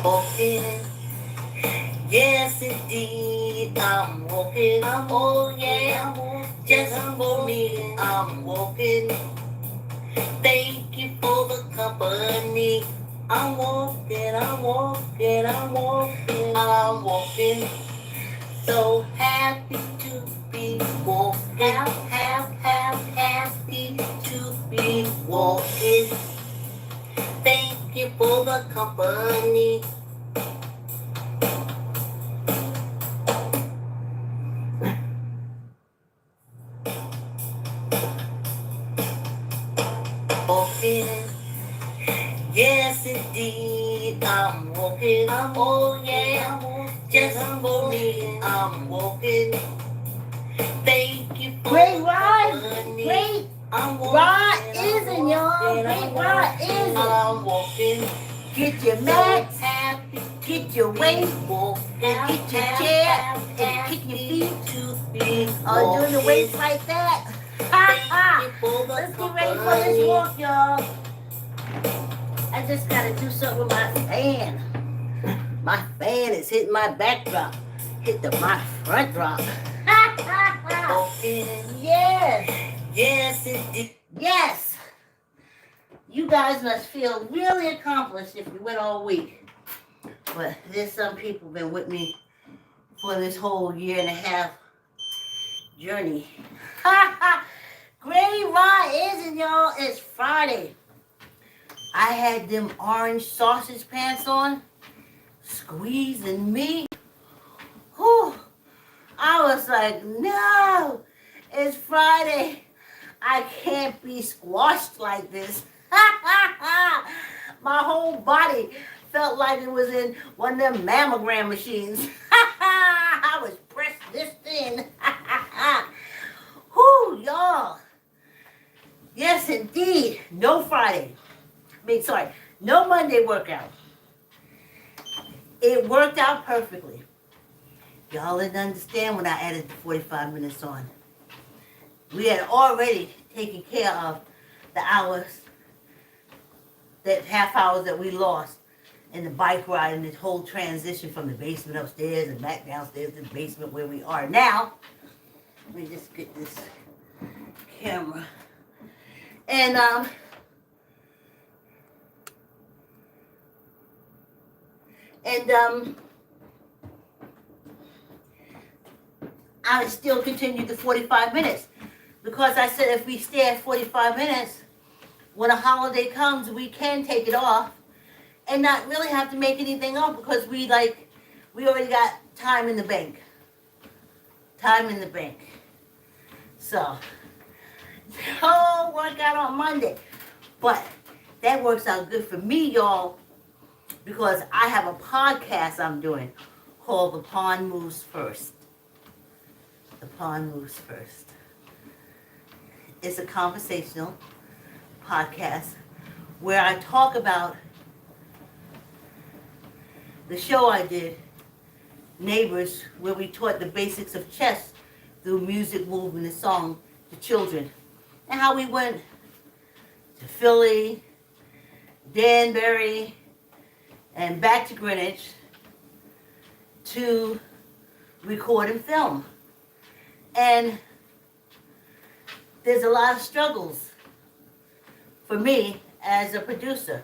walking. Yes, indeed, I'm walking. Oh, yeah, just for me, I'm walking. Thank you for the company. I'm walking, I'm walking, I'm walking, I'm walking. So happy to be walking. Happy to be walking. Thank you for the company. Walking. Yes, indeed, I'm walking. Oh, yeah, just for me, I'm walking. Thank you for Great the ride! company. Great I'm walking, ride isn't y'all? Great ride isn't. I'm walking. Get your mats, get your weight, and get your chair, and kick your feet. Doing the weights like that. Ha ha! Let's get ready for this walk, y'all. I just gotta do something with my fan. My fan is hitting my backdrop. Hit my front drop. Ha ha ha! Yes! Yes, indeed. Yes! You guys must feel really accomplished if you went all week. But there's some people been with me for this whole year and a half journey. Ha ha! Great ride isn't y'all? It's Friday. I had them orange sausage pants on, squeezing me. Whew. I was like, no, it's Friday. I can't be squashed like this. My whole body felt like it was in one of them mammogram machines. I was pressed this thin. Whew, y'all. Yes, indeed. No Friday. No Monday workout. It worked out perfectly. Y'all didn't understand when I added the 45 minutes on. We had already taken care of the half hours that we lost in the bike ride and this whole transition from the basement upstairs and back downstairs to the basement where we are now. Let me just get this camera. And I still continued the 45 minutes because I said if we stay at 45 minutes, when a holiday comes, we can take it off and not really have to make anything up because we already got time in the bank. Time in the bank. So, no workout on Monday. But that works out good for me, y'all, because I have a podcast I'm doing called The Pond Moves First. The Pond Moves First. It's a conversational podcast where I talk about the show I did, Neighbors, where we taught the basics of chess through music, movement, and song to children, and how we went to Philly, Danbury, and back to Greenwich to record and film. And there's a lot of struggles for me as a producer.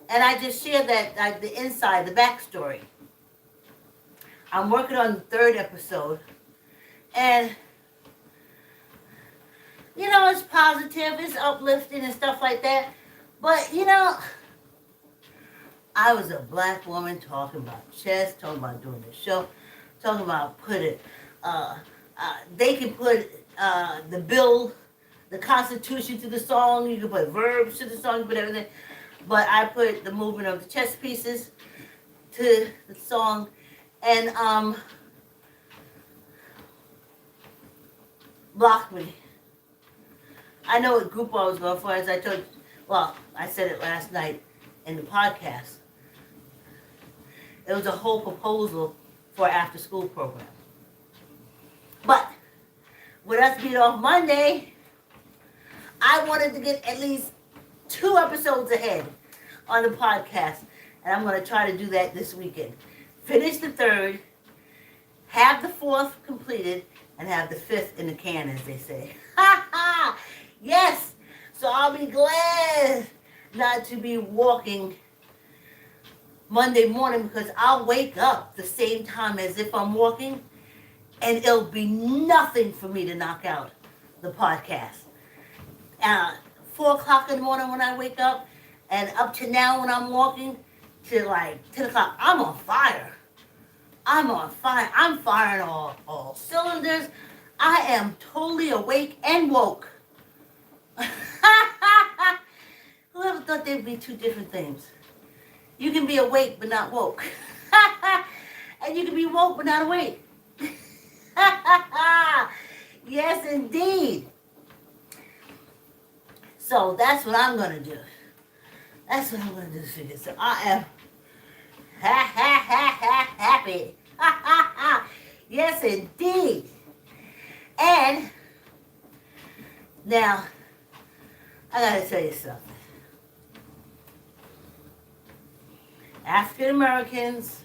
And I just share that, like the inside, the backstory. I'm working on the 3rd episode. And, it's positive, it's uplifting and stuff like that. But, I was a black woman talking about chess, talking about doing the show, talking about they can put the Constitution to the song, you can put verbs to the song, you put everything. But I put the movement of the chess pieces to the song. And blocked me. I know what group I was going for, as I told you. Well, I said it last night in the podcast. It was a whole proposal for an after-school program. But with us being off Monday, I wanted to get at least 2 episodes ahead on the podcast. And I'm going to try to do that this weekend. Finish the 3rd, have the 4th completed, and have the 5th in the can, as they say. Ha ha! Yes! So I'll be glad not to be walking Monday morning because I'll wake up the same time as if I'm walking, and it'll be nothing for me to knock out the podcast. 4 o'clock in the morning when I wake up, and up to now when I'm walking, to like 10 o'clock, I'm on fire. I'm on fire. I'm firing all cylinders. I am totally awake and woke. Whoever thought they'd be two different things? You can be awake but not woke. And you can be woke but not awake. Yes, indeed. So that's what I'm going to do. That's what I'm going to do this weekend. So I am happy. Yes, indeed. And now, I got to tell you something. African Americans,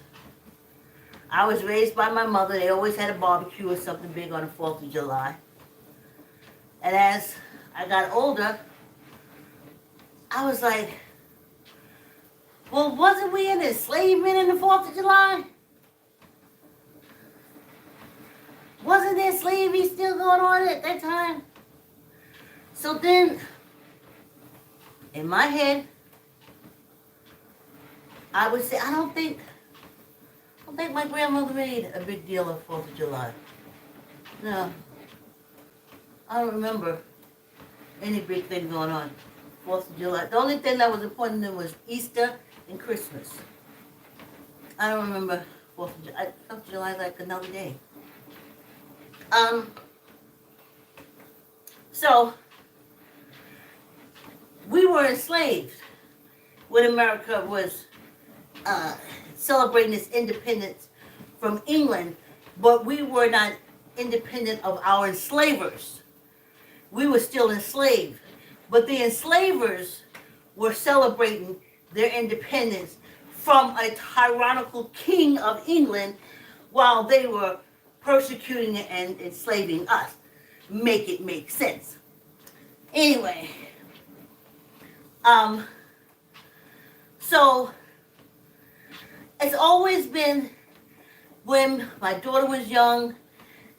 I was raised by my mother. They always had a barbecue or something big on the 4th of July. And as I got older, I was like, well, wasn't we in enslavement in the 4th of July? Wasn't there slavery still going on at that time? So then, in my head, I would say, I don't think my grandmother made a big deal of 4th of July. No. I don't remember any big thing going on 4th of July. The only thing that was important then was Easter and Christmas. I don't remember 4th of July. 4th of July is like another day. So, we were enslaved when America was celebrating its independence from England, but we were not independent of our enslavers. We were still enslaved, but the enslavers were celebrating their independence from a tyrannical king of England while they were persecuting and enslaving us. Make it make sense. Anyway, so it's always been, when my daughter was young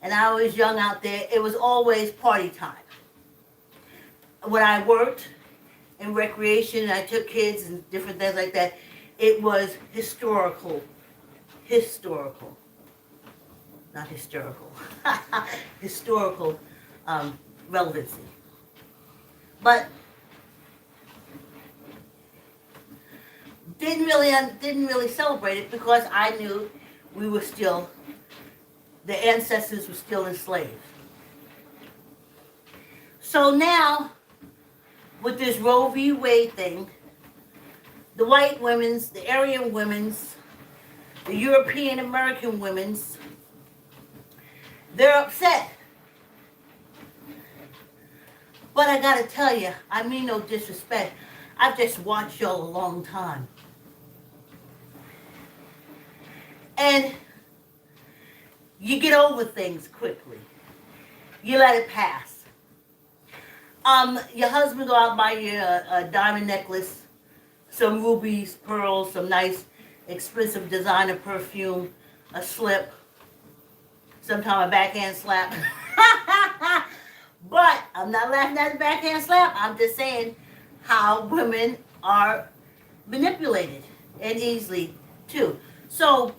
and I was young out there, it was always party time. When I worked in recreation, I took kids and different things like that, it was historical, not hysterical, historical relevancy. But didn't really celebrate it because I knew we were still, the ancestors were still enslaved. So now, with this Roe v. Wade thing, the white women's, the Aryan women's, the European American women's, they're upset. But I gotta tell you, I mean no disrespect, I've just watched y'all a long time. And you get over things quickly. You let it pass. Your husband go out and buy you a diamond necklace, some rubies, pearls, some nice expensive designer perfume, a slip, sometimes a backhand slap. But I'm not laughing at the backhand slap. I'm just saying how women are manipulated and easily too. So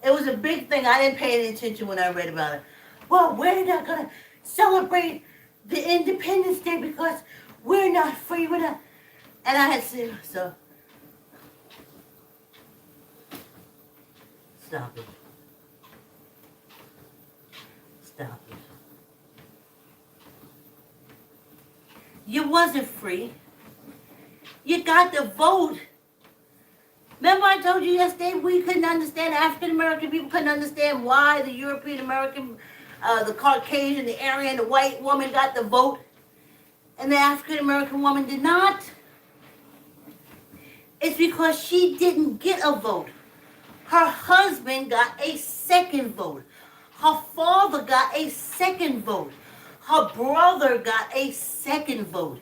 it was a big thing. I didn't pay any attention when I read about it. Well, we're not going to celebrate the Independence Day because we're not free. We're not. And I had to say, so stop it. Stop it. You wasn't free. You got to vote. Remember I told you yesterday we couldn't understand, African American people couldn't understand why the European American, the Caucasian, the Aryan, the white woman got the vote and the African American woman did not? It's because she didn't get a vote. Her husband got a second vote. Her father got a second vote. Her brother got a second vote.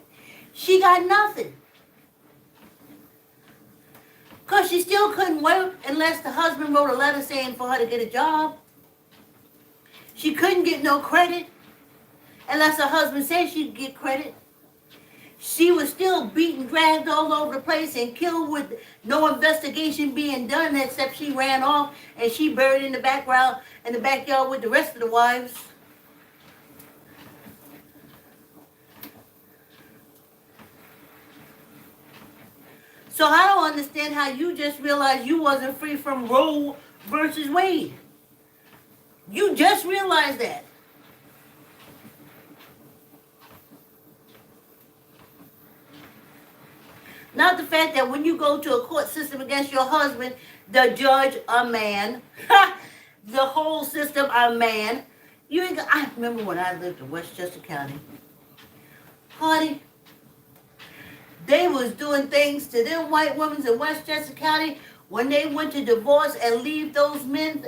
She got nothing. Because she still couldn't work unless the husband wrote a letter saying for her to get a job. She couldn't get no credit unless her husband said she'd get credit. She was still beaten, dragged all over the place and killed with no investigation being done except she ran off and she buried in the backyard with the rest of the wives. So I don't understand how you just realized you wasn't free from Roe versus Wade. You just realized that. Not the fact that when you go to a court system against your husband, the judge a man, the whole system a man. You ain't. I remember when I lived in Westchester County. Honey, they was doing things to them white women in Westchester County when they went to divorce and leave those men.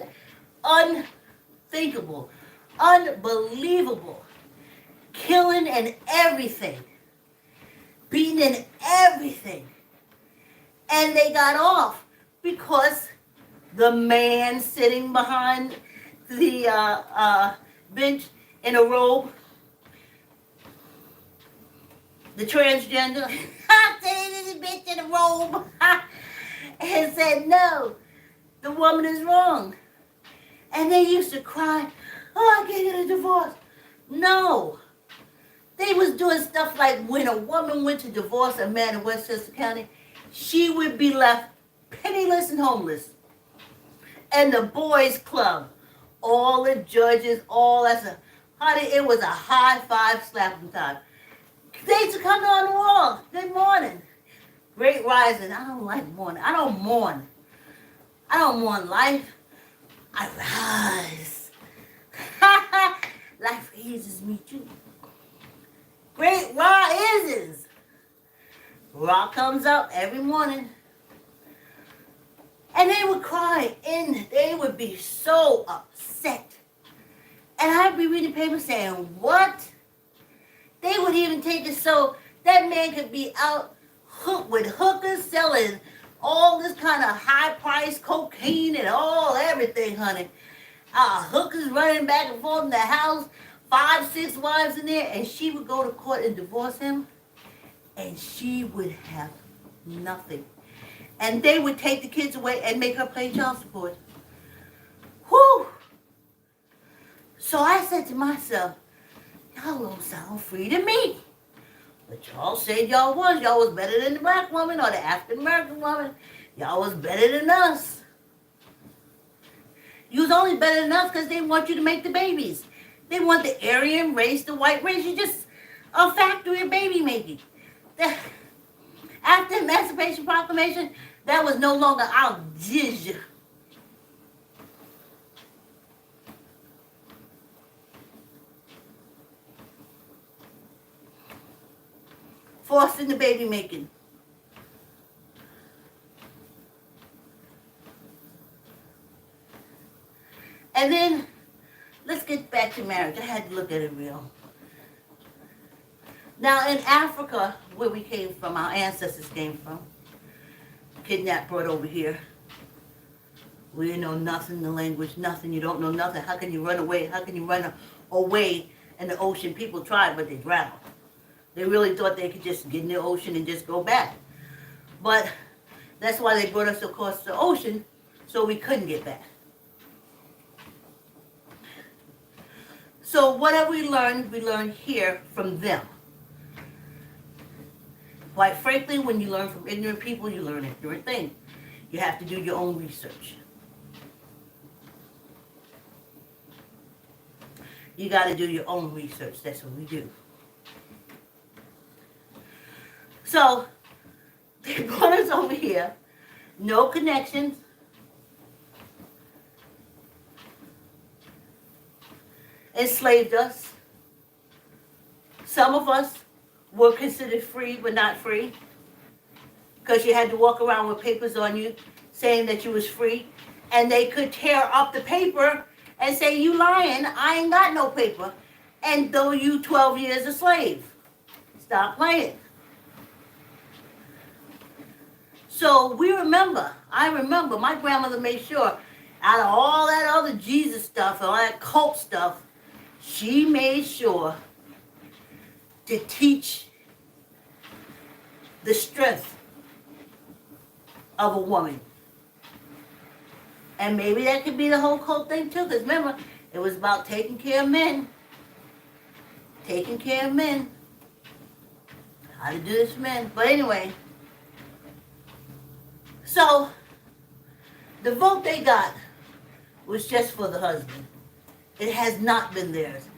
Unthinkable, unbelievable, killing and everything. Beating and everything. And they got off because the man sitting behind the bench in a robe, the transgender, sitting in the bench in a robe, and said, no, the woman is wrong. And they used to cry, oh, I can't get a divorce. No. They was doing stuff like when a woman went to divorce a man in Westchester County, she would be left penniless and homeless. And the boys club, all the judges, all that. Honey, it was a high five slapping time. They used to come on the wall. Good morning. Great rising. I don't like mourning. I don't mourn. I don't mourn life. I rise. Life raises me too. Great rises. Ra comes up every morning. And they would cry and they would be so upset. And I'd be reading the paper saying, what? They would even take it so that man could be out with hookers selling all this kind of high-priced cocaine and all everything, honey. Hookers running back and forth in the house, 5, 6 wives in there, and she would go to court and divorce him, and she would have nothing. And they would take the kids away and make her pay child support. Whew! So I said to myself, y'all don't sound free to me. But y'all said y'all was better than the black woman or the African American woman. Y'all was better than us. You was only better than us because they want you to make the babies. They want the Aryan race, the white race. You're just a factory of baby making. After Emancipation Proclamation, that was no longer our dish. Forced into baby making. And then, let's get back to marriage. I had to look at it real. Now, in Africa, where we came from, our ancestors came from, kidnapped, brought over here. We didn't know nothing, the language, nothing. You don't know nothing. How can you run away? How can you run away in the ocean? People tried, but they drowned. They really thought they could just get in the ocean and just go back. But that's why they brought us across the ocean, so we couldn't get back. So what have we learned? We learned here from them. Quite frankly, when you learn from ignorant people, you learn ignorant things. You have to do your own research. You got to do your own research. That's what we do. So, they brought us over here. No connections. Enslaved us. Some of us were considered free, but not free. because you had to walk around with papers on you saying that you was free, and they could tear up the paper and say, you lying, I ain't got no paper, and throw you 12 years a slave. Stop playing. So I remember, my grandmother made sure, out of all that other Jesus stuff, all that cult stuff, she made sure to teach the strength of a woman. And maybe that could be the whole cult thing too, because remember, it was about taking care of men. Taking care of men. How to do this for men. But anyway, so the vote they got was just for the husband. It has not been theirs.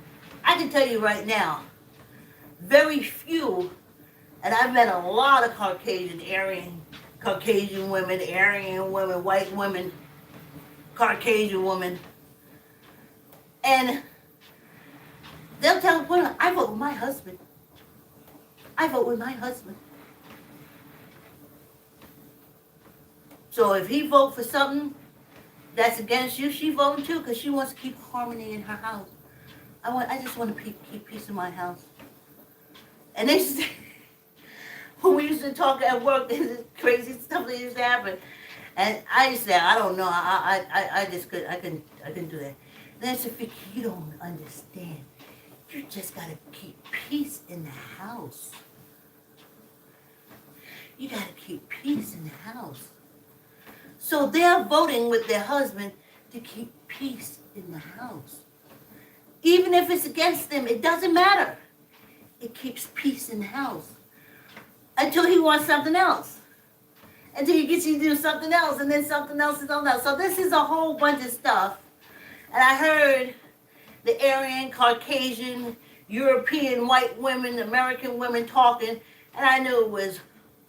I can tell you right now, very few, and I've met a lot of Caucasian women, Aryan women, white women, Caucasian women, and they'll tell women, I vote with my husband. I vote with my husband. So if he votes for something that's against you, she voting too, because she wants to keep harmony in her house. I just want to keep peace in my house. And they used to, when we used to talk at work, this crazy stuff that used to happen. And I used to say, I don't know, I couldn't do that. And I said, Vicki, you don't understand. You just gotta keep peace in the house. You gotta keep peace in the house. So they're voting with their husband to keep peace in the house. Even if it's against them, it doesn't matter. It keeps peace in the house. Until he wants something else. Until he gets you to do something else, and then something else and something else. So this is a whole bunch of stuff. And I heard the Aryan, Caucasian, European white women, American women talking, and I knew it was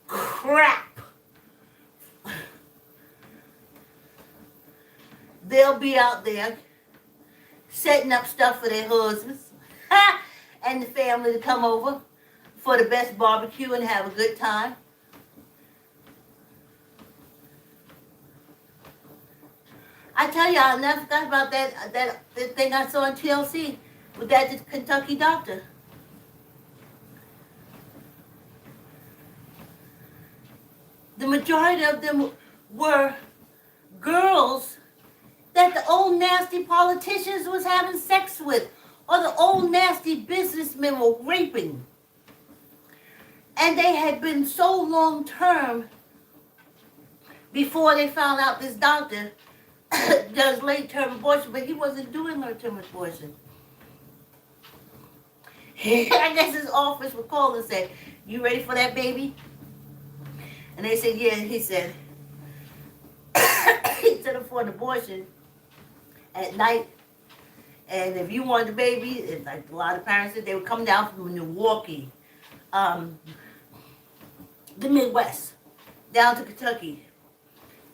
crap. They'll be out there setting up stuff for their husbands and the family to come over for the best barbecue and have a good time. I tell you, I never forgot about that thing I saw on TLC with that Kentucky doctor. The majority of them were girls that the old nasty politicians was having sex with, or the old nasty businessmen were raping. And they had been so long term before they found out this doctor does late term abortion, but he wasn't doing late term abortion. I guess his office would call and say, you ready for that baby? And they said, yeah. And he said, he said for an abortion at night, and if you wanted the baby, like a lot of parents said, they would come down from Milwaukee, the Midwest, down to Kentucky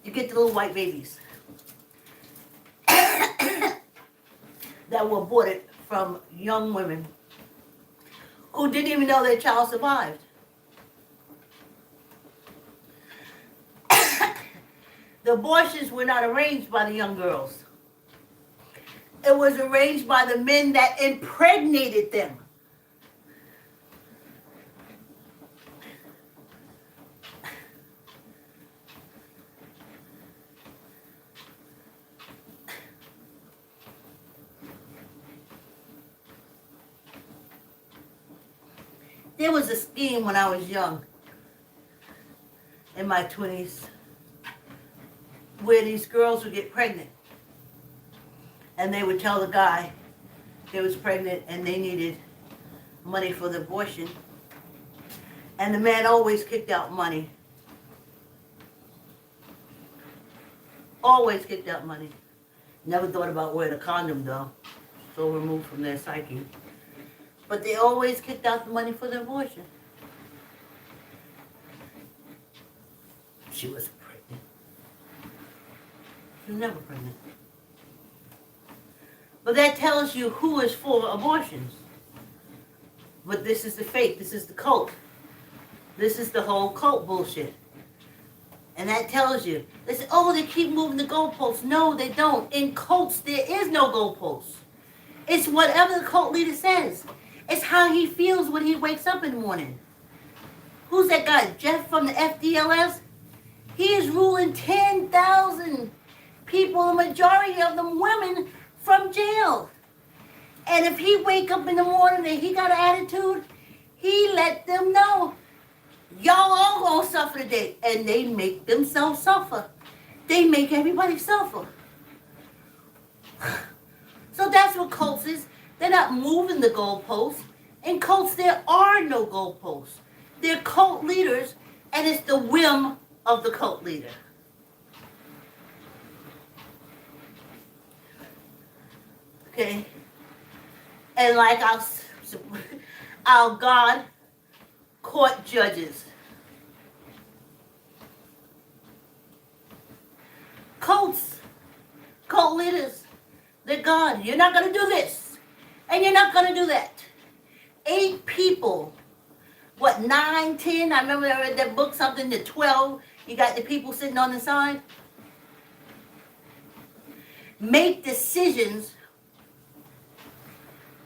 to get the little white babies that were aborted from young women who didn't even know their child survived. The abortions were not arranged by the young girls. It was arranged by the men that impregnated them. There was a scheme when I was young, in my 20s, where these girls would get pregnant. And they would tell the guy they was pregnant and they needed money for the abortion. And the man always kicked out money. Always kicked out money. Never thought about wearing a condom though. So removed from their psyche. But they always kicked out the money for the abortion. She wasn't pregnant. She was never pregnant. But that tells you who is for abortions. But this is the fake. This is the cult. This is the whole cult bullshit. And that tells you. They say, oh, they keep moving the goalposts. No, they don't. In cults, there is no goalposts. It's whatever the cult leader says. It's how he feels when he wakes up in the morning. Who's that guy? Jeff from the FDLS? He is ruling 10,000 people, the majority of them women, from jail. And if he wake up in the morning and he got an attitude, he let them know, y'all all gonna suffer today. And they make themselves suffer. They make everybody suffer. So that's what cults is. They're not moving the goalposts. In cults, there are no goalposts. They're cult leaders, and it's the whim of the cult leader. Okay? And like our God court judges. Cults, cult leaders, they're God. You're not going to do this, and you're not going to do that. 8 people, 9, 10, I remember I read that book, something to 12, you got the people sitting on the side. Make decisions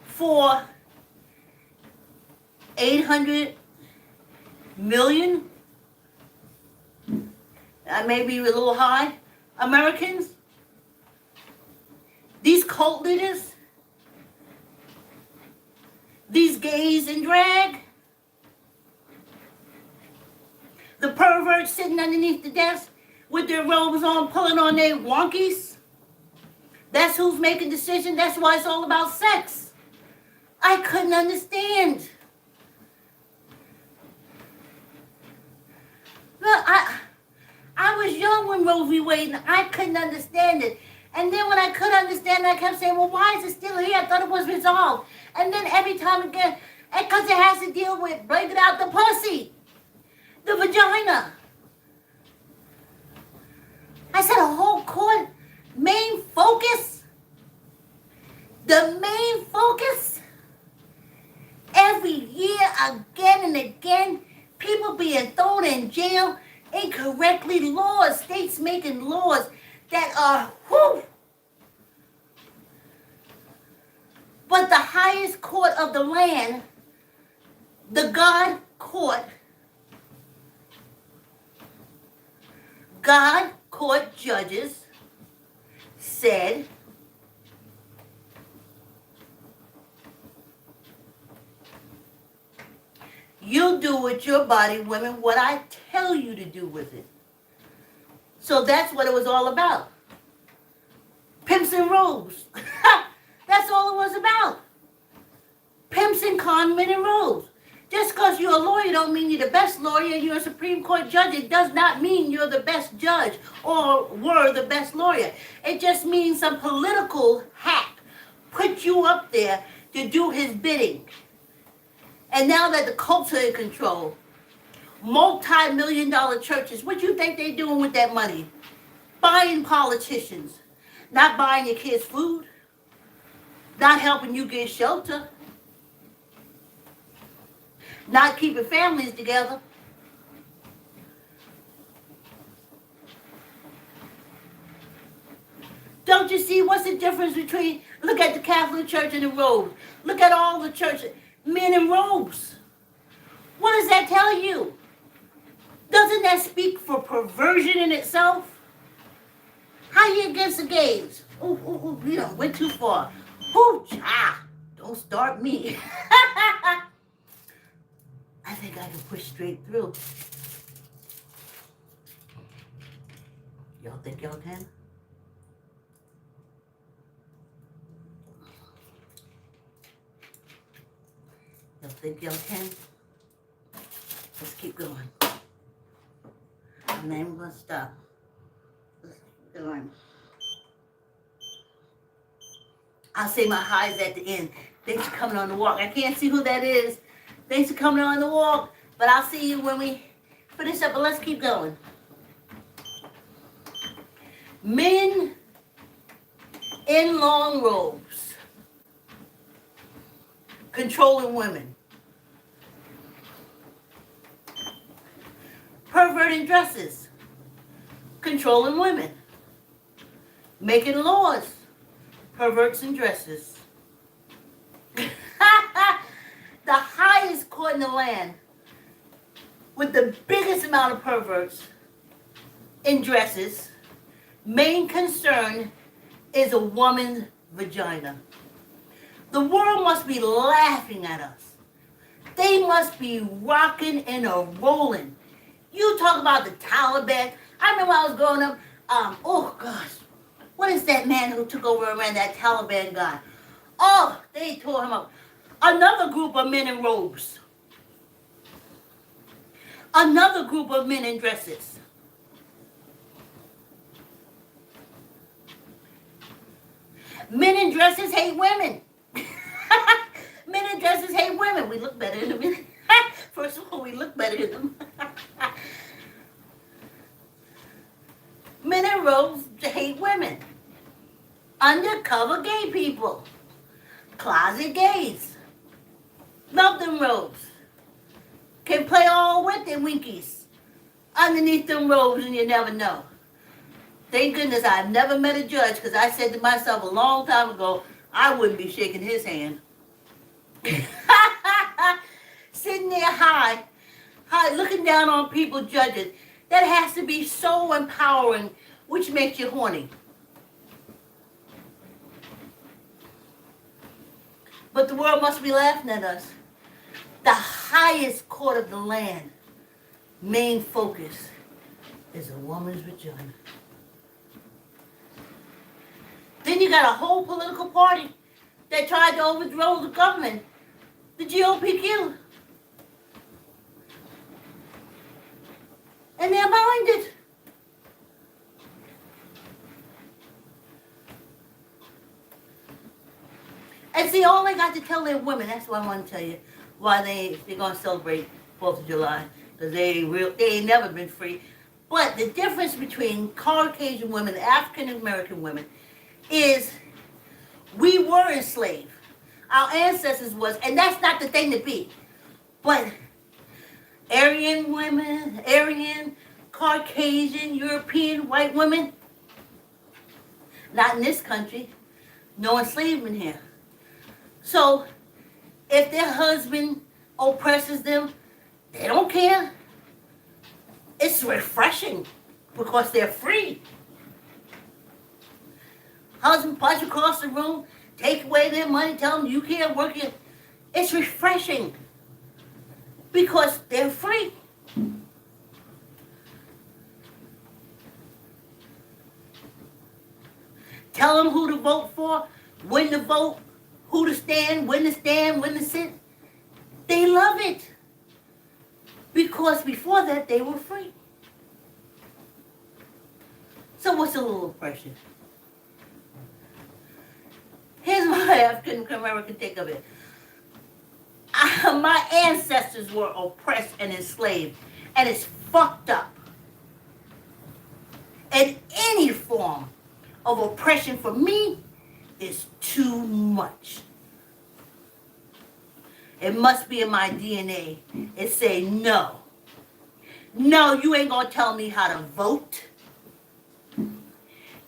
for 800 million, maybe a little high, Americans. These cult leaders, these gays in drag, the perverts sitting underneath the desk with their robes on, pulling on their wonkies. That's who's making decisions. That's why it's all about sex. I couldn't understand. Well, I was young when Roe v. Wade, and I couldn't understand it. And then when I could understand it, I kept saying, well, why is it still here? I thought it was resolved. And then every time again, because it has to deal with breaking out the pussy, the vagina. I said a whole court, main focus, the main focus, every year, again and again, people being thrown in jail incorrectly, laws, states making laws that are, whew. But the highest court of the land, the God court judges said, you do with your body, women, what I tell you to do with it. So that's what it was all about. Pimps and robes. That's all it was about. Pimps and con men and robes. Just because you're a lawyer don't mean you're the best lawyer. You're a Supreme Court judge. It does not mean you're the best judge or were the best lawyer. It just means some political hack put you up there to do his bidding. And now that the cults are in control, multi-million-dollar churches, what do you think they're doing with that money? Buying politicians, not buying your kids food, not helping you get shelter, not keeping families together. Don't you see what's the difference between, look at the Catholic Church and the robes. Look at all the churches, men in robes. What does that tell you? Doesn't that speak for perversion in itself? How you against the gays? Ooh, you know, went too far. Ooh, don't start me. I think I can push straight through. Y'all think y'all can? Y'all think y'all can? Let's keep going. I'm not even gonna stop. Let's keep going. I'll say my highs at the end. Thanks for coming on the walk. I can't see who that is. Thanks for coming on the walk. But I'll see you when we finish up. But let's keep going. Men in long robes controlling women. Perverting dresses. controlling women, making laws, perverts and dresses. The highest court in the land with the biggest amount of perverts in dresses, main concern is a woman's vagina. The world must be laughing at us. They must be rocking and rolling. You talk about the Taliban. I remember when I was growing up, oh gosh, what is that man who took over and ran, that Taliban guy? Oh, they tore him up. Another group of men in robes. Another group of men in dresses. Men in dresses hate women. Men in dresses hate women. We look better in them. First of all, we look better in them. Men in robes hate women. Undercover gay people. Closet gays. Love them robes. Can play all with their winkies underneath them robes and you never know. Thank goodness I've never met a judge, because I said to myself a long time ago, I wouldn't be shaking his hand. Sitting there high, looking down on people, judges. That has to be so empowering, which makes you horny. But the world must be laughing at us. The highest court of the land, main focus is a woman's vagina. Then you got a whole political party that tried to overthrow the government, the GOPQ. And they're behind it. And see, all they got to tell their women, that's what I want to tell you, why they're going to celebrate 4th of July, because they ain't never been free. But the difference between Caucasian women and African American women is we were enslaved. Our ancestors was, and that's not the thing to be. But Aryan women, Aryan, Caucasian, European, white women, not in this country, no enslavement here. So if their husband oppresses them, they don't care. It's refreshing because they're free. Husband punch across the room, take away their money, tell them you can't work it. It's refreshing because they're free. Tell them who to vote for, when to vote, who to stand, when to sit. They love it. Because before that, they were free. So what's a little oppression? Here's my African American take of it. My ancestors were oppressed and enslaved, and it's fucked up. And any form of oppression for me is too much. It must be in my DNA. It say no. No, you ain't gonna tell me how to vote.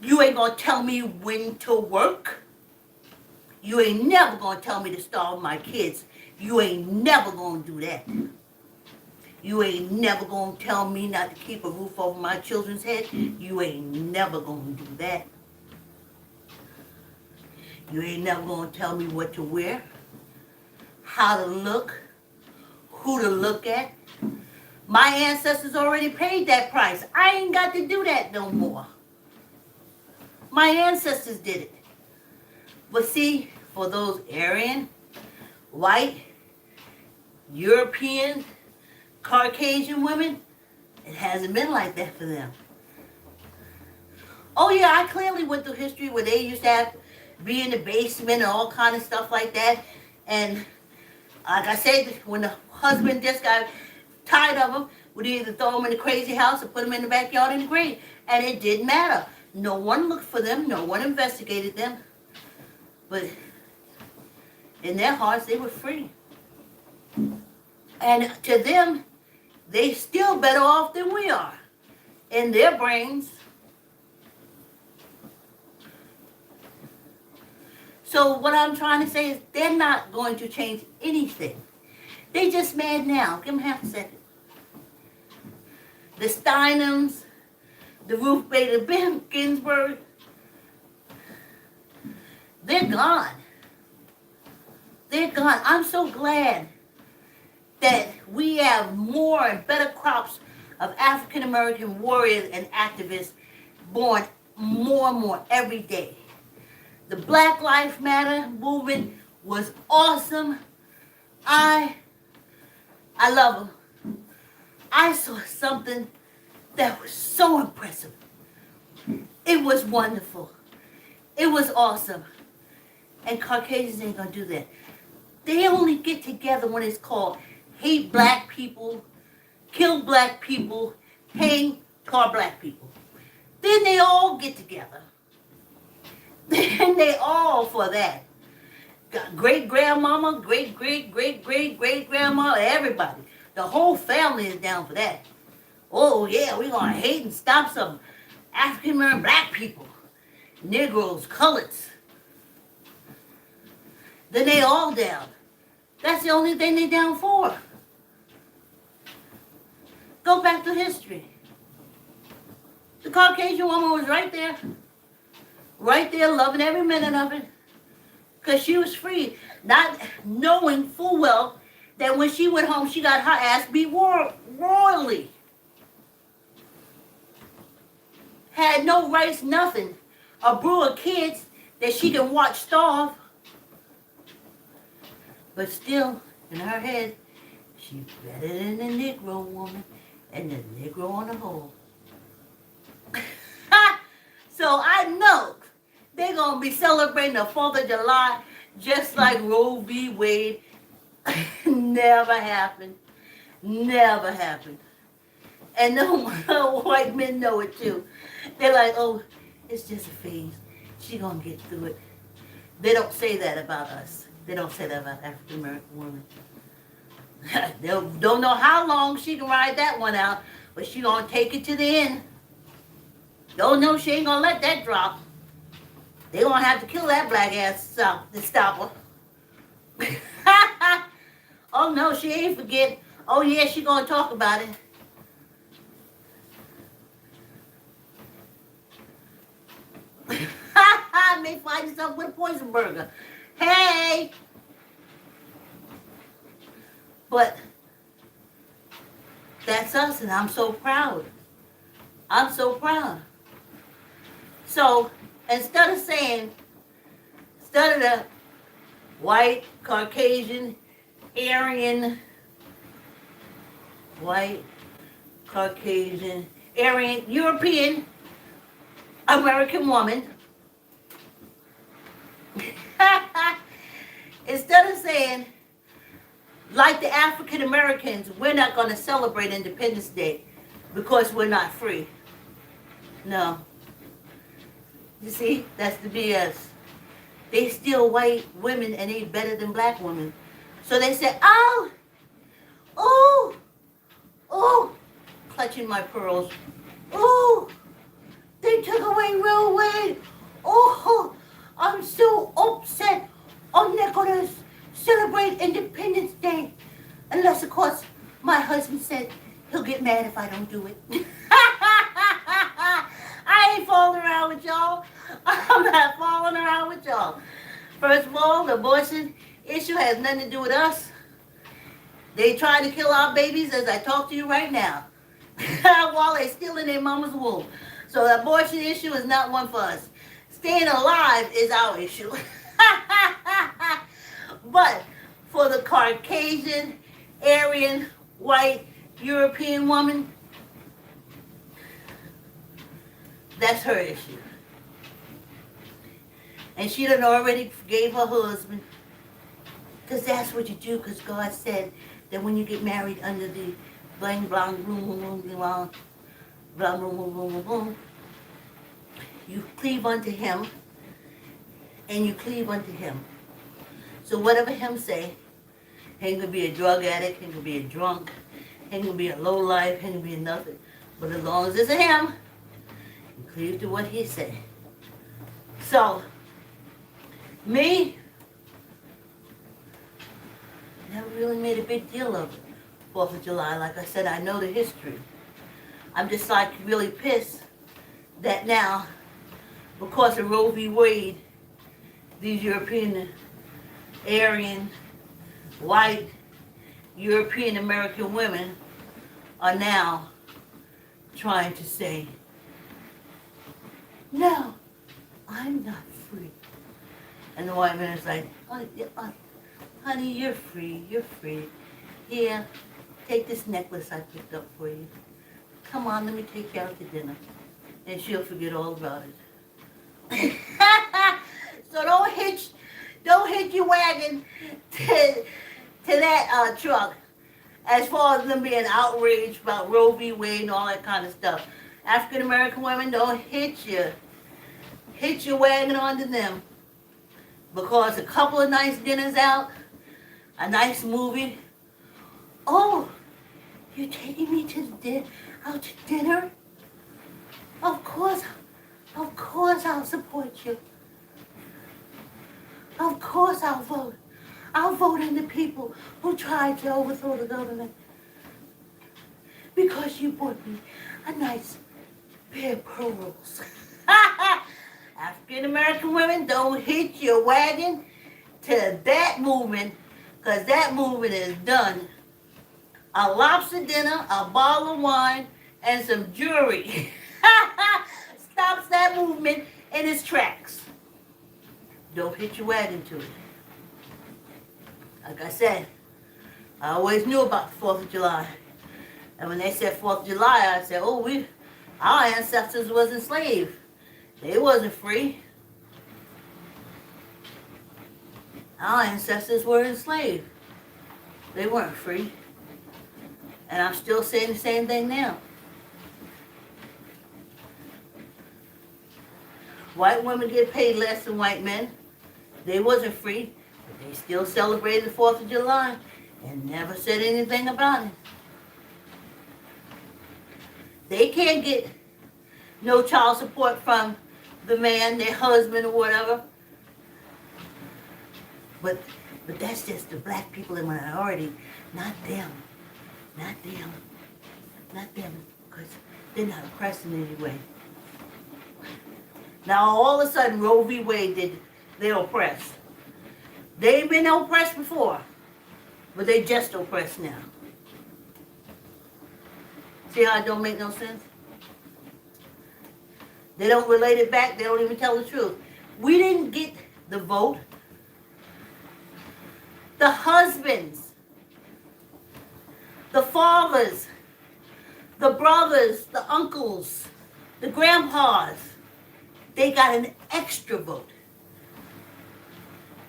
You ain't gonna tell me when to work. You ain't never gonna tell me to starve my kids. You ain't never gonna do that. You ain't never gonna tell me not to keep a roof over my children's head. You ain't never gonna do that. You ain't never gonna tell me what to wear, how to look, who to look at. My ancestors already paid that price. I ain't got to do that no more. My ancestors did it. But see, for those Aryan, white, European, Caucasian women, it hasn't been like that for them. Oh yeah, I clearly went through history where they used to have be in the basement and all kind of stuff like that. And like I said, when the husband just got tired of them, would either throw them in the crazy house or put them in the backyard in the grave. And it didn't matter. No one looked for them. No one investigated them. But in their hearts, they were free. And to them, they still better off than we are. In their brains, So what I'm trying to say is they're not going to change anything. They just mad now. Give them half a second. The Steinums, the Ruth Bader Ginsburg, they're gone. They're gone. I'm so glad that we have more and better crops of African American warriors and activists born more and more every day. The Black Lives Matter movement was awesome. I love them. I saw something that was so impressive. It was wonderful. It was awesome. And Caucasians ain't gonna do that. They only get together when it's called hate black people, kill black people, hang, tar black people. Then they all get together. Then they all for that. Great grandmama, great grandma, everybody. The whole family is down for that. Oh yeah, we're gonna hate and stop some African American black people, Negroes, coloreds. Then they all down. That's the only thing they down for. Go back to history. The Caucasian woman was right there, loving every minute of it, because she was free, not knowing full well that when she went home, she got her ass beat royally. Had no rights, nothing. A brew of kids that she can watch starve. But still, in her head, she's better than the Negro woman and the Negro on the whole. So I know they're going to be celebrating the 4th of July just like Roe v. Wade. Never happened. Never happened. And no white men know it too. They're like, oh, it's just a phase. She's going to get through it. They don't say that about us. They don't say that about African American women. They don't know how long she can ride that one out, but she going to take it to the end. Don't know she ain't going to let that drop. They going to have to kill that black ass to stop her. Oh no, she ain't forget. Oh yeah, she going to talk about it. May find herself with a poison burger. Hey! But that's us, and I'm so proud. I'm so proud. So instead of the white, Caucasian, Aryan, white, Caucasian, Aryan, European, American woman, instead of saying, like the African Americans, we're not going to celebrate Independence Day because we're not free. No. You see, that's the BS. They still white women and they better than black women. So they say, oh, clutching my pearls. Oh, they took away Roe Wade. Oh, I'm so upset. I'm not going to celebrate Independence Day. Unless, of course, my husband said he'll get mad if I don't do it. I ain't falling around with y'all. I'm not falling around with y'all. First of all, the abortion issue has nothing to do with us. They trying to kill our babies as I talk to you right now. While they're still in their mama's womb. So the abortion issue is not one for us. Staying alive is our issue. But for the Caucasian, Aryan, white, European woman, that's her issue. And she done already forgave her husband. Because that's what you do, because God said that when you get married under the blang, blang, boom, boom, boom, boom, blang, boom, boom, boom, boom, boom, you cleave unto him, and you cleave unto him. So whatever him say, he ain't gonna be a drug addict, he ain't gonna be a drunk, he ain't gonna be a lowlife, he ain't gonna be nothing. But as long as it's a him, you cleave to what he say. So, Me, never really made a big deal of it. 4th of July, like I said, I know the history. I'm just like really pissed that now, because of Roe v. Wade, these European, Aryan, white, European American women are now trying to say, no, I'm not free. And the white man is like, oh, yeah, honey, you're free, you're free. Yeah, take this necklace I picked up for you. Come on, let me take you out to dinner. And she'll forget all about it. So don't hitch your wagon to that truck as far as them being outraged about Roe v. Wade and all that kind of stuff. African American women, don't hitch your wagon onto them. Because a couple of nice dinners out, a nice movie. Oh, you're taking me out to dinner? Of course I'll support you. Of course I'll vote. I'll vote in the people who tried to overthrow the government. Because you bought me a nice pair of pearls. African American women, don't hitch your wagon to that movement, because that movement is done. A lobster dinner, a bottle of wine, and some jewelry stops that movement in its tracks. Don't hitch your wagon to it. Like I said, I always knew about the 4th of July. And when they said 4th of July, I said, oh, our ancestors was enslaved. They wasn't free. Our ancestors were enslaved. They weren't free. And I'm still saying the same thing now. White women get paid less than white men. They wasn't free, but they still celebrated the 4th of July and never said anything about it. They can't get no child support from the man, their husband or whatever. But that's just the black people in minority, not them. Not them. Not them, because they're not oppressed in any way. Now all of a sudden Roe v. Wade they're oppressed. They ain't been oppressed before, but they just oppressed now. See how it don't make no sense? They don't relate it back. They don't even tell the truth. We didn't get the vote. The husbands, the fathers, the brothers, the uncles, the grandpas, they got an extra vote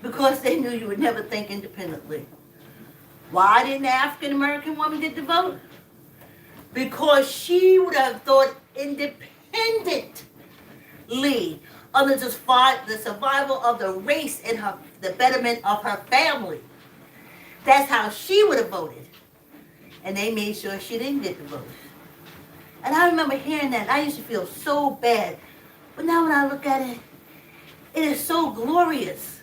because they knew you would never think independently. Why didn't the African American woman get the vote? Because she would have thought independently under the survival of the race and the betterment of her family. That's how she would have voted. And they made sure she didn't get the vote. And I remember hearing that, and I used to feel so bad. But now when I look at it, it is so glorious.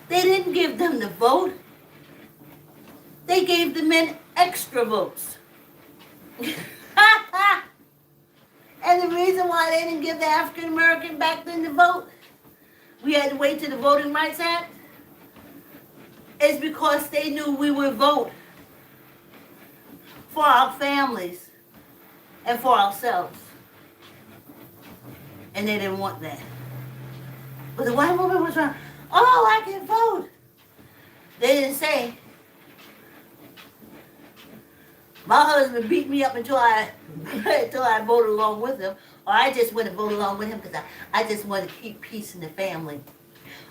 They didn't give them the vote. They gave the men extra votes. And the reason why they didn't give the African American back then the vote, we had to wait till the Voting Rights Act, is because they knew we would vote for our families and for ourselves. And they didn't want that. But the white woman was like, oh, I can vote. They didn't say, my husband beat me up until I voted along with him, or I just went and voted along with him because I just want to keep peace in the family.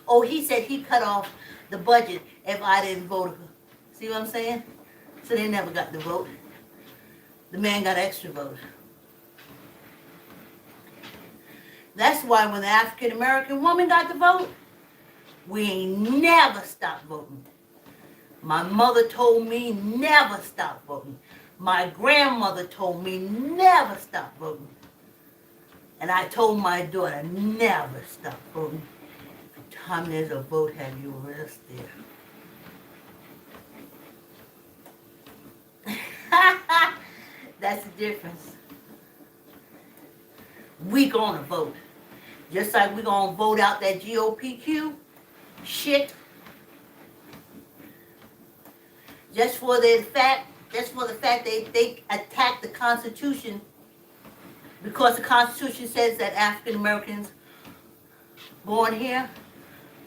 Oh, he said he cut off the budget if I didn't vote. See what I'm saying? So they never got the vote. The man got extra vote. That's why when the African American woman got the vote, we ain't never stopped voting. My mother told me never stop voting. My grandmother told me never stop voting. And I told my daughter, never stop voting. Every time there's a vote, have your ass there. That's the difference. We gonna vote. Just like we gonna vote out that GOPQ shit. Just for the fact they attacked the Constitution, because the Constitution says that African Americans born here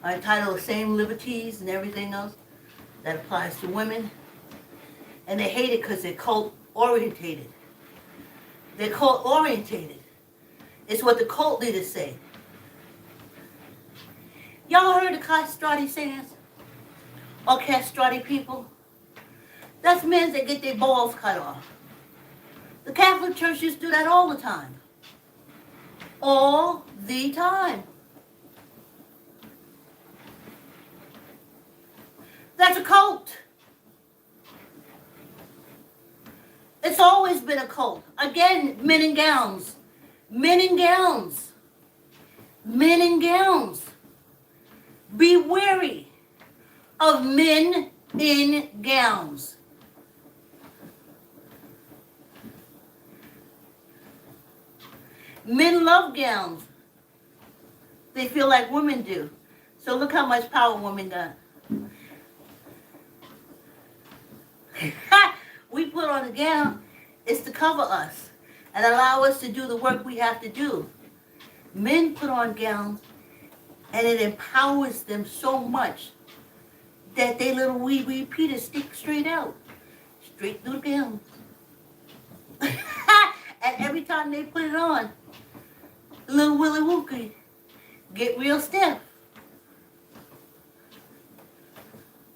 are entitled to the same liberties and everything else that applies to women. And they hate it because they're cult orientated. They're cult orientated. It's what the cult leaders say. Y'all heard the castrati sayings? Or castrati people? That's men that get their balls cut off. The Catholic churches do that all the time. All the time. That's a cult. It's always been a cult. Again, men in gowns. Men in gowns. Men in gowns. Be wary of men in gowns. Men love gowns. They feel like women do. So look how much power women got. We put on a gown, it's to cover us and allow us to do the work we have to do. Men put on gowns and it empowers them so much that they little wee Peter stick straight out. Straight through the gown. And every time they put it on, little Willy Wonka get real stiff.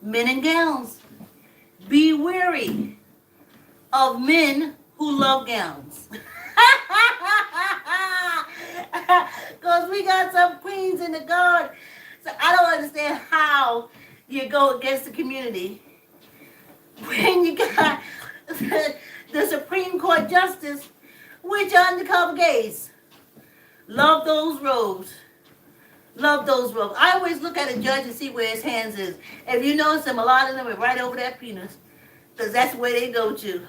Men in gowns. Be wary of men who love gowns. Because we got some queens in the guard. So I don't understand how you go against the community when you got the Supreme Court Justice with your undercover gays. Love those robes. Love those robes. I always look at a judge and see where his hands is. If you notice them, a lot of them are right over that penis. Because that's where they go to.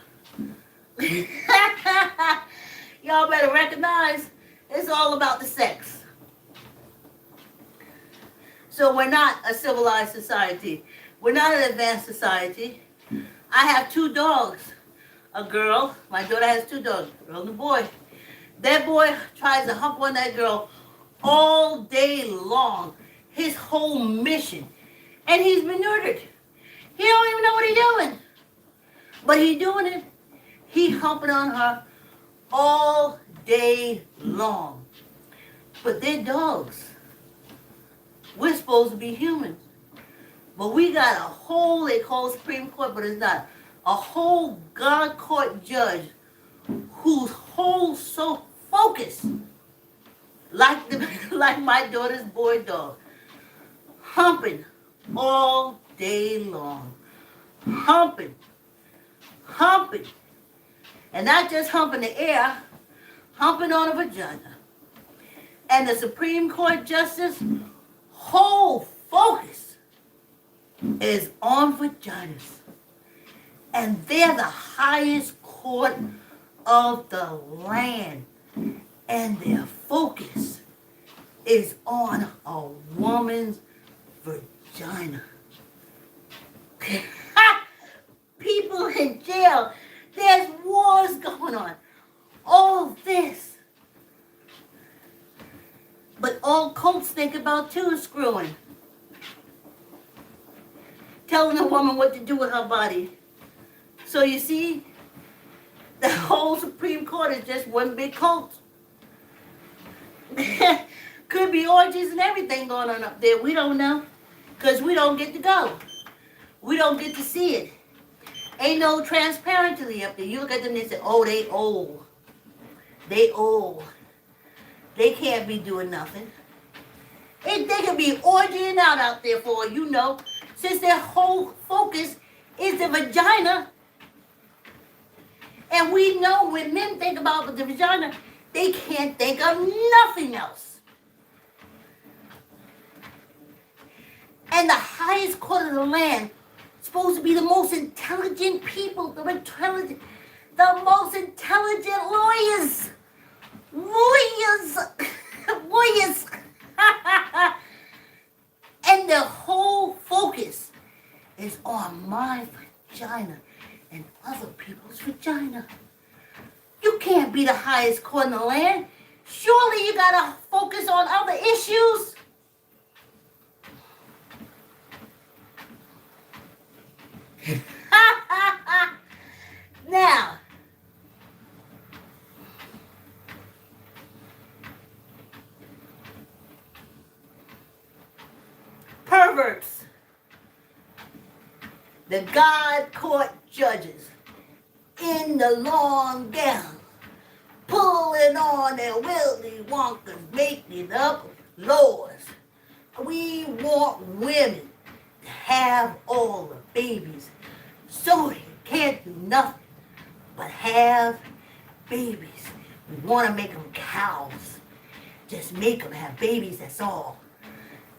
Y'all better recognize it's all about the sex. So we're not a civilized society. We're not an advanced society. I have 2 dogs. A girl. My daughter has 2 dogs. A girl and a boy. That boy tries to hump on that girl all day long. His whole mission. And he's been murdered. He don't even know what he's doing. But he's doing it. He humping on her all day long. But they're dogs. We're supposed to be humans. But we got a whole, they call it Supreme Court, but it's not. A whole God court judge whose whole so focused, like my daughter's boy dog, humping all day long. Humping. Humping. And not just humping the air, humping on a vagina. And the Supreme Court Justice whole focus is on vaginas. And they're the highest court of the land. And their focus is on a woman's vagina. People in jail. There's wars going on. All this. But all cults think about too is screwing. Telling a woman what to do with her body. So you see, the whole Supreme Court is just one big cult. Could be orgies and everything going on up there. We don't know. Because we don't get to go. We don't get to see it. Ain't no transparency up there. You look at them and they say, oh, they old. They old. They can't be doing nothing. They could be orgying out there for all you know, since their whole focus is the vagina. And we know when men think about the vagina, They can't think of nothing else. And the highest court of the land, supposed to be the most intelligent people, the most intelligent lawyers. Lawyers. And the whole focus is on my vagina and other people's vagina. You can't be the highest court in the land. Surely you gotta focus on other issues. Now, perverts, the God court judges in the long gown, pulling on their Willy Wonkas, making up laws. We want women to have all the babies, so they can't do nothing but have babies. We want to make them cows. Just make them have babies, that's all.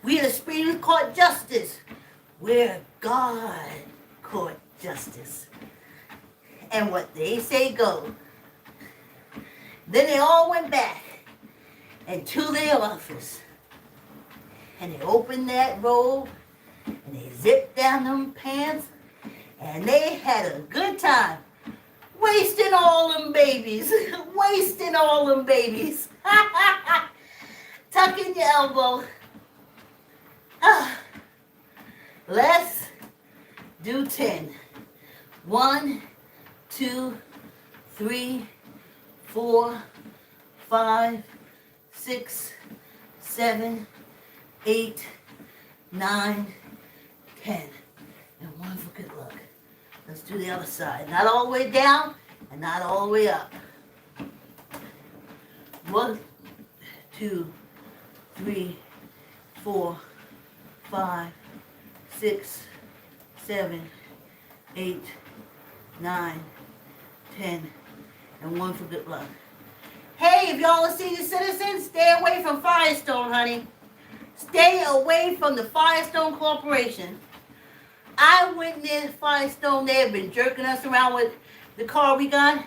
We're the Supreme Court Justice. We're God Court Justice. And what they say goes. Then they all went back into their office. And they opened that robe. And they zipped down them pants. And they had a good time. Wasting all them babies. Wasting all them babies. Tuck in your elbow. Let's do 10. 1, 2, 3, 4, 5, 6, 7, 8, 9, 10. And one for good luck. Let's do the other side. Not all the way down and not all the way up. 1, 2, 3, 4, 5, 6, 7, 8, 9, 10, and one for good luck. Hey, if y'all are senior citizens, stay away from Firestone, honey. Stay away from the Firestone Corporation. I went near Firestone. They have been jerking us around with the car we got.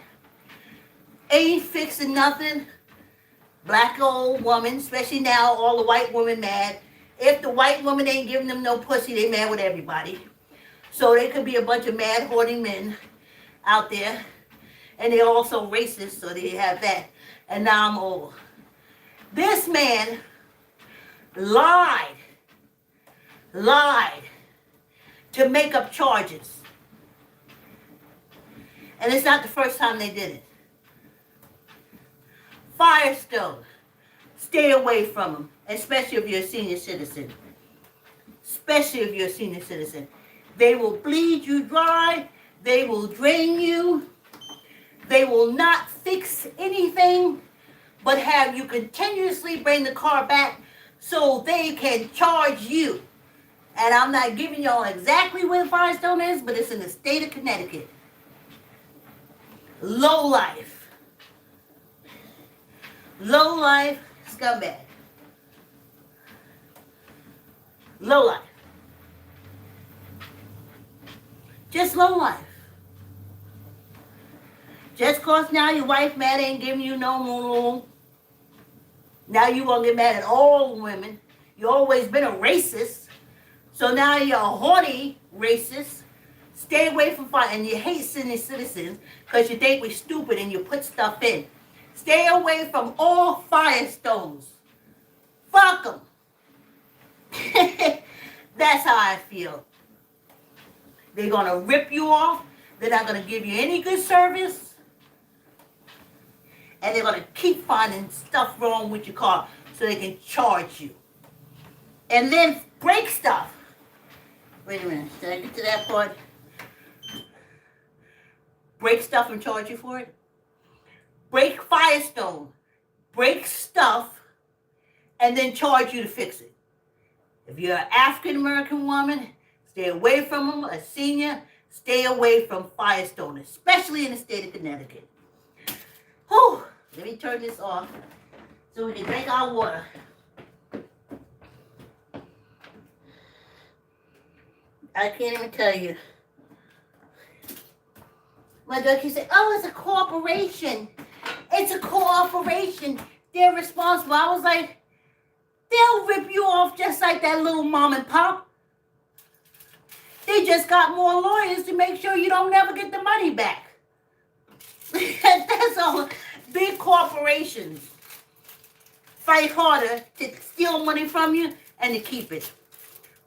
Ain't fixing nothing. Black old woman, especially now, all the white women mad. If the white woman ain't giving them no pussy, they mad with everybody. So they could be a bunch of mad, hoarding men out there. And they're also racist, so they have that. And now I'm old. This man lied to make up charges. And it's not the first time they did it. Firestone, stay away from them, especially if you're a senior citizen. Especially if you're a senior citizen. They will bleed you dry. They will drain you. They will not fix anything, but have you continuously bring the car back so they can charge you. And I'm not giving y'all exactly where Firestone is, but it's in the state of Connecticut. Low life scumbag. Low life. Just low life. Just cause now your wife mad ain't giving you no more. Now you won't get mad at all women. You always been a racist. So now you're a horny racist. Stay away from fire. And you hate senior citizens because you think we're stupid and you put stuff in. Stay away from all Firestones. Fuck them. That's how I feel. They're going to rip you off. They're not going to give you any good service. And they're going to keep finding stuff wrong with your car so they can charge you. And then break stuff. Wait a minute. Did I get to that part? Break stuff and charge you for it? Break Firestone. Break stuff and then charge you to fix it. If you're an African American woman, stay away from them. A senior, stay away from Firestone, especially in the state of Connecticut. Whew, Let me turn this off so we can drink our water. I can't even tell you. My daughter said, oh, it's a corporation. It's a corporation. They're responsible. I was like, they'll rip you off just like that little mom and pop. They just got more lawyers to make sure you don't never get the money back. That's all. Big corporations fight harder to steal money from you and to keep it.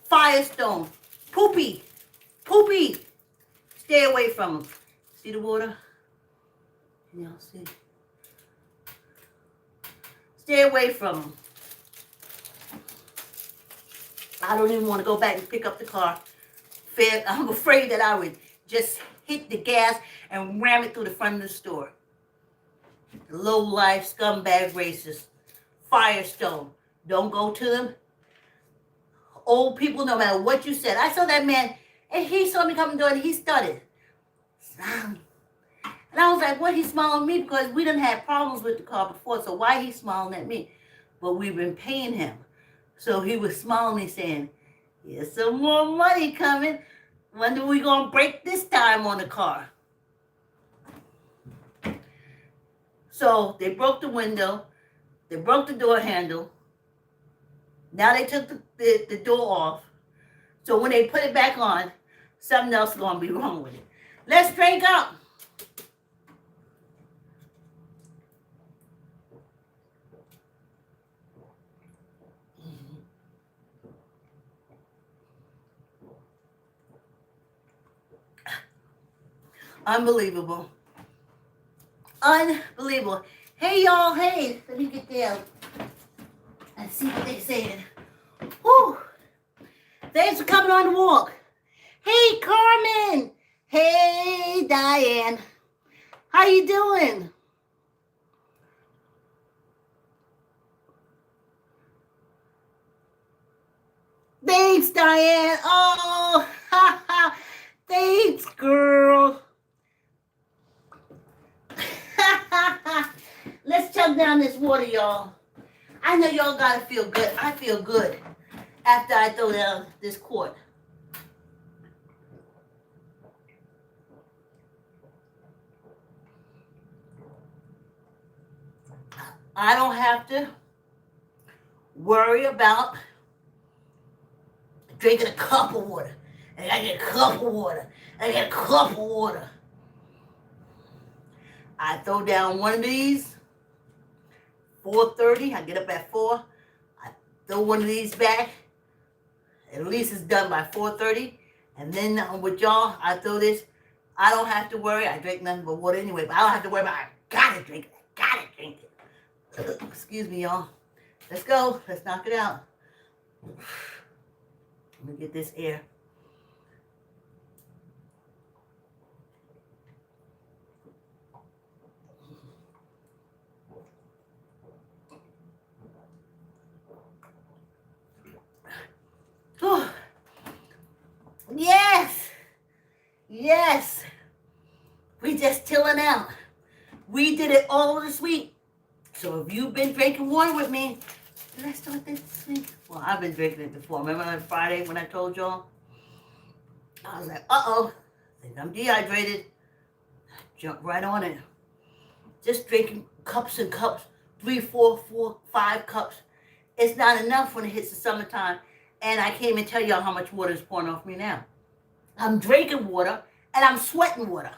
Firestone. Poopy. Stay away from them. See the water? Y'all see? Stay away from them. I don't even want to go back and pick up the car. I'm afraid that I would just hit the gas and ram it through the front of the store. Low-life scumbag racists. Firestone. Don't go to them. Old people, no matter what you said. I saw that man, and he saw me coming door, and he started smiling. And I was like, what, he smiling at me? Because we done had problems with the car before, so why he smiling at me? But we've been paying him. So he was smiling and saying, here's some more money coming. When are we going to break this time on the car? So they broke the window. They broke the door handle. Now they took the door off. So when they put it back on, something else is going to be wrong with it. Let's drink up. Unbelievable. Unbelievable. Hey, y'all. Hey, let me get down and see what they're saying. Whew. Thanks for coming on the walk. Hey, Carmen. Hey, Diane. How you doing? Thanks, Diane. Oh, ha, ha. Thanks, girl. Let's chug down this water, y'all. I know y'all gotta feel good. I feel good after I throw down this quart. I don't have to worry about drinking a cup of water. And I get a cup of water. I get a cup of water. I throw down one of these, 4:30. I get up at 4. I throw one of these back. At least it's done by 4:30. And then with y'all, I throw this. I don't have to worry. I drink nothing but water anyway. But I don't have to worry about it. I gotta drink it. I gotta drink it. Excuse me, y'all. Let's go. Let's knock it out. Let me get this air. Yes. Yes. We just chilling out. We did it all this week. So if you've been drinking water with me, did I start this week? Well, I've been drinking it before. Remember on Friday when I told y'all? I was like, uh-oh, I think I'm dehydrated. Jump right on it. Just drinking cups and cups, 3, 4, 5 cups. It's not enough when it hits the summertime. And I can't even tell y'all how much water is pouring off me now. I'm drinking water and I'm sweating water.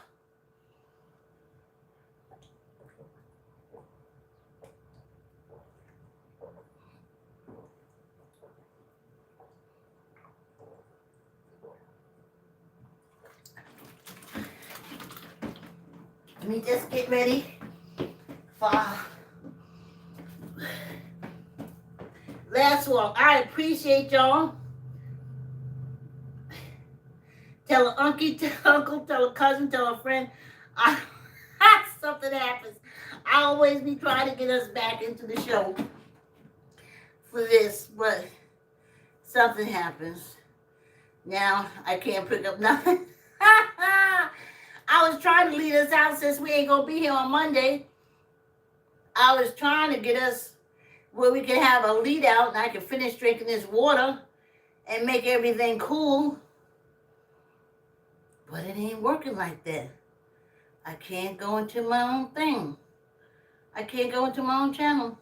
Let me just get ready for last walk. I appreciate y'all. Tell an uncle, tell a cousin, tell a friend. Something happens. I always be trying to get us back into the show for this, but something happens. Now I can't pick up nothing. I was trying to lead us out since we ain't gonna be here on Monday. I was trying to get us where we can have a lead out and I can finish drinking this water and make everything cool. But it ain't working like that. I can't go into my own thing. I can't go into my own channel.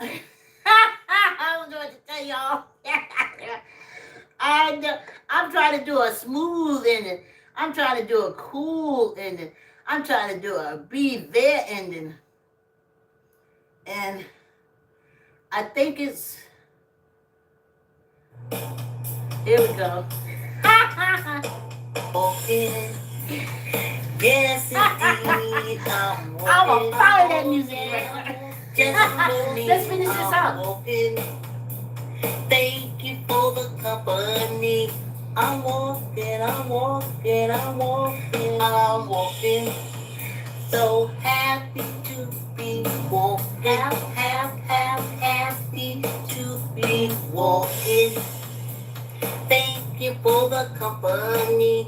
I don't know what to tell y'all. I'm trying to do a smooth ending. I'm trying to do a cool ending. I'm trying to do a be there ending. And I think it's... Here we go. Walking. Yes, indeed, I'm walking. I'm gonna follow that music. Let's finish this out. Walking. Thank you for the company. I'm walking, I'm walking, I'm walking, I'm walking. So happy to be walking. Happy to be walking. Thank you for the company.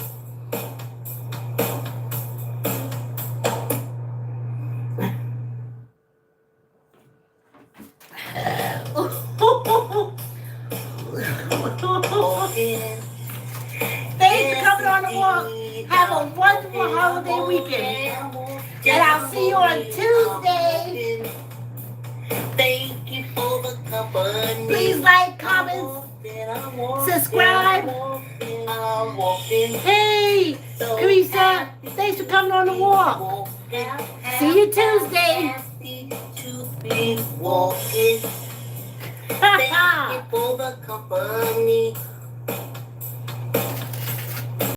Thanks for coming on the walk. Have a wonderful holiday weekend. And I'll see you on Tuesday. Thank you for the company. Please like, comment, subscribe. Hey, Carissa, thanks for coming on the walk. See you Tuesday. To be walking. Thank you for the company.